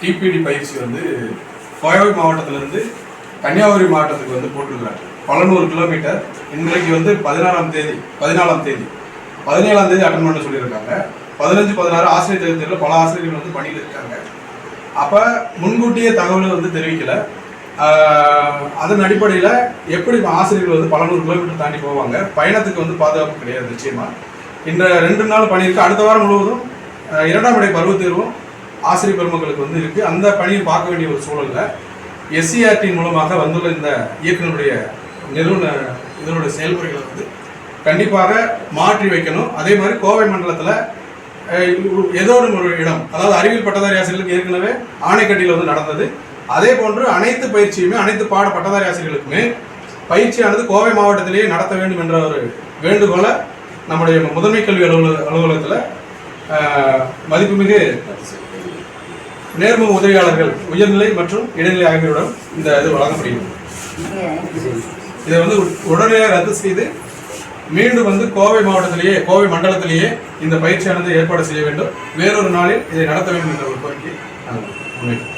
DBT பயிற்சி வந்து கோவை மாவட்டத்திலிருந்து கன்னியாகுமரி மாவட்டத்துக்கு வந்து போட்டிருக்கிறாங்க. 100 கிலோமீட்டர். இன்றைக்கு வந்து 14ஆம் தேதி 17ஆம் தேதி அட்டன் பண்ண சொல்லியிருக்காங்க. 15, 16 ஆசிரியர் தேர்தலில் பல ஆசிரியர்கள் வந்து பணியில் இருக்காங்க. அப்போ முன்கூட்டியே தகவல் வந்து தெரிவிக்கல. அதன் அடிப்படையில் எப்படி ஆசிரியர்கள் வந்து 100 கிலோமீட்டர் தாண்டி போவாங்க? பயணத்துக்கு வந்து பாதுகாப்பு கிடையாது. நிச்சயமா இந்த 2 நாள் பணி இருக்கு. அடுத்த வாரம் முழுவதும் 2ஆம் இடை பருவத் தேர்வும் ஆசிரியர் பெருமக்களுக்கு வந்து இருக்கு. அந்த பணியை பார்க்க வேண்டிய ஒரு சூழல்ல SCERT மூலமாக வந்துள்ள இந்த இயக்குநருடைய இதனுடைய செயல்முறைகளை வந்து கண்டிப்பாக மாற்றி வைக்கணும். அதே மாதிரி கோவை மண்டலத்தில் ஏதோ ஒரு இடம், அதாவது அறிவியல் பட்டதாரி ஆசிரியர்களுக்கு ஏற்கனவே ஆணைக்கட்டியில் வந்து நடந்தது. அதே போன்று அனைத்து பயிற்சியுமே, அனைத்து பாட பட்டதாரி ஆசிரியர்களுக்குமே பயிற்சியானது கோவை மாவட்டத்திலேயே நடத்த வேண்டும் என்ற ஒரு வேண்டுகோளை நம்முடைய முதன்மை கல்வி அலுவலகத்தில் மதிப்புமிகு நேர்முக உதவியாளர்கள் உயர்நிலை மற்றும் இடைநிலை ஆகியோருடன் இந்த இது வழங்கப்படுகிறது. இதை வந்து உடனடியாக ரத்து செய்து மீண்டும் வந்து கோவை மாவட்டத்திலேயே, கோவை மண்டலத்திலேயே இந்த பயிற்சியானது ஏற்பாடு செய்ய வேண்டும். வேறொரு நாளில் இதை நடத்த வேண்டும் என்ற ஒரு கோரிக்கை முன்வைக்கிறேன்.